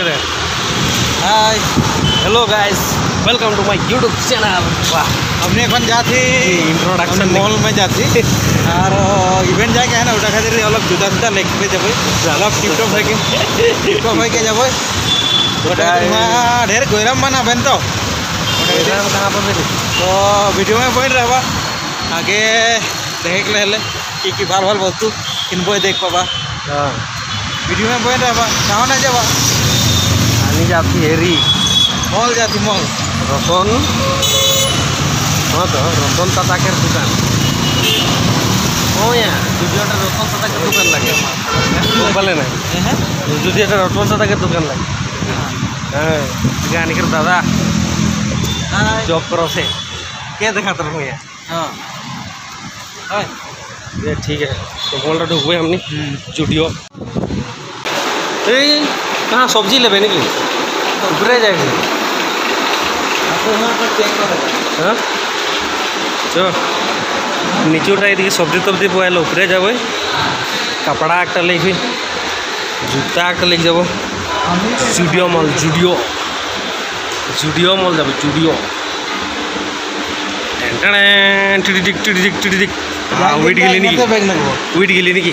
Hi hello guys, welcome to my YouTube channel. वाह, हमने अपन जाती इंट्रोडक्शन मॉल में जाती और इवेंट जाके है ना उठा खातिर अलग जुदा जुदा लेके जब अलग टिपटॉप है के जब ढेर गरम बना बेन तो कहाँ पर तो वीडियो में बन रहा आगे देख ले कि भाल भाल वस्तु किनबो देख पाबा वीडियो में बन रहा कहाँ ना जावा आनी जाती हेरी मॉल जाती मॉल रतन। हाँ तो रतन ताताकेर दुकान यहाँ जुदियाटा रतन ताताकेर दुकान लगे बोले ना जुदियाटा रतन ताताकेर दुकान लगे। हाँ आनी कर दादा जॉब करो से क्या देखा तर यहाँ। हाँ ये ठीक है तो मॉल ढुकबे हमने जुडियो कहाँ सब्जी लेबे निकली ऊपरे जाएगी। हाँ चो नीचे उठाई दी सब्जी तब्जी बोल ऊपरे जाब कपड़ा एक लेके जूता एक लेके যাব जुडियो मॉल जुडियो मॉल যাব जुडियो टिटिक हाँ वेट गेली निकी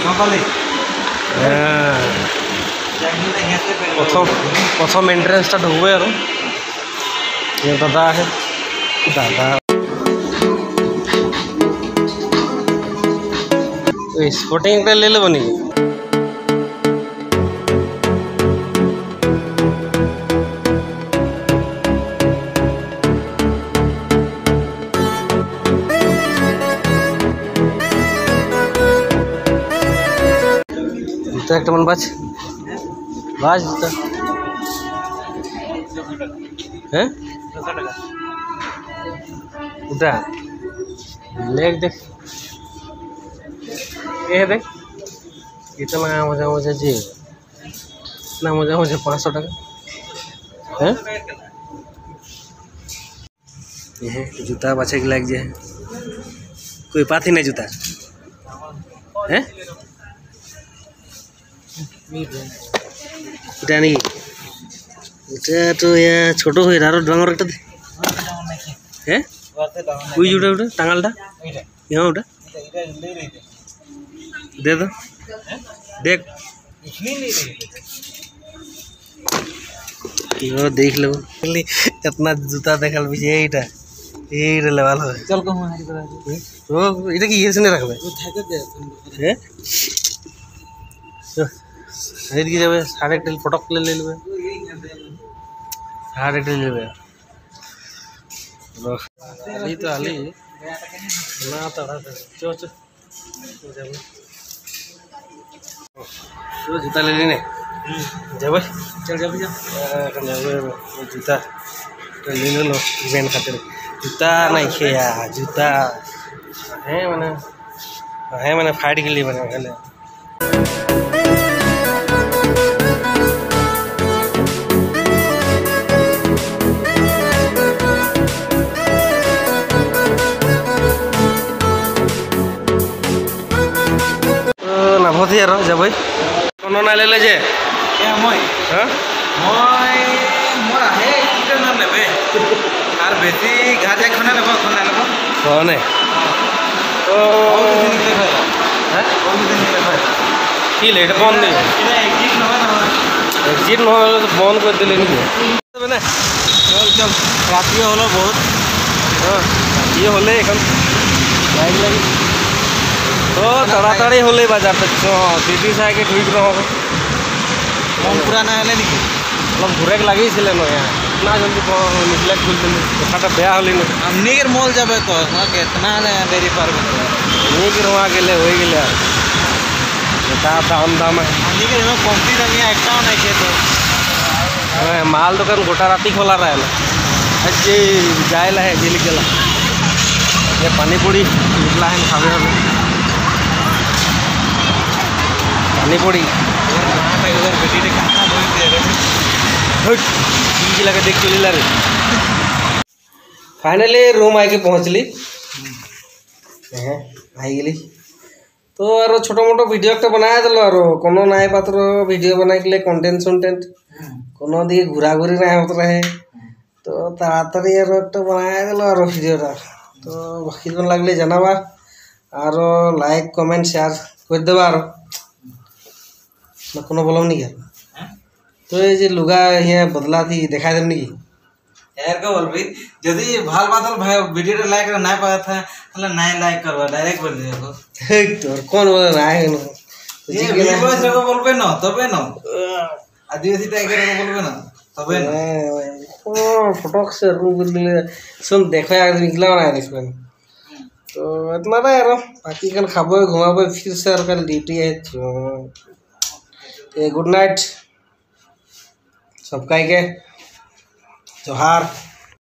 प्रथम एंट्रेंस ढुकबे और दादा है दादा स्पोर्टिंग ले लेब नी एक मन बाज जूता हैं उदा लेग देख ये देख इतना मजा मजा जी इतना मजा मजा 500 टका हैं ये जूता बाछे के लग जाए कोई पाथी नहीं जूता हैं এটা নাকি এটা তো ছোট হয়ে আরো ডাঙর একটা হ্যাঁ ওই জুটা ওটা টাঙালটা হ্যাঁ ওটা দে দো দেখ देख लो इतना जूता देखल এইটা এইটা লেভেল হয় চল কম হারি করে ও এটা কি এখানে রাখবে ও থাকে দে হ্যাঁ की जब साढ़े टेल फटक ले ले साढ़े टेल ले अली तो अली ना तड़ा चो चो जूता ले लेने जब चल जब जूता तो ले लो इवेंट खातिर जूता नहीं खेया जूता है मैंने फाइट के लिए बना पहले नाभत यार जब कोनो ना ले जे मैं हाँ मोर आहे किटे ना लेबे आर बेसी घाट एक खना लेबो कौन है तो हैं की लेट बंद नहीं एग्जिट न तो बंद कर दिले नहीं ना चल चल रात्रि हलो बहुत हाँ ये होले এখন लाइक लगी तो ताड़ाताड़ी होले बाजार तक दीदी से आके ठीक रहो मन पूरा ना हेले निकी अलग घूरे लगे ना यहाँ इतना जल्दी निकले खुल कथा बेया होली ना हमनी के मॉल जाबे तो कितना देरी पार नहीं कि वहाँ गए हो गए दाम दाम है हमनी के कमती दामिया एकटाও नहीं खे तो माल दुकान गोटा राती खोला रहा है आज जाए है जिली गला ये पानी पूरी निकला है खावे हमें पानी पूरी लगे देख चली ला रे फाइनली रूम आके पहुँचली आई गली तो और छोटो मोटो भिडियो एक बनाया दिल और कोनो नाई पात्र भिडियो बनाई कन्टेन्ट सन्टेन्ट कोनो दिए घुरा घुरी ना होत रहे तो ताड़ाताड़ी और एक बनाया दिल और भिडियोटा तो बाकी कोन लागले জানাবা और लाइक कमेंट शेयर कर देबा और कोनो बोलम नहीं तो ये जे लुगा ये बदला थी देखा देम नहीं यार को बोलबी यदि भाल बादल भाई वीडियो लाइक ना पाया था मतलब ना लाइक करवा डायरेक्ट बोल दियो तो कौन बोले ना है ये वीडियो से को बोलबे न तबे न आदिवासी टाइगर को बोलबे न तबे न ओ फटक से रूम बोल सुन देखो यार निकला ना इसमें तो इतना ना यार बाकी कल खाबो घुमाबो फिर से और कल ड्यूटी है गुड नाइट सबका के जोहार।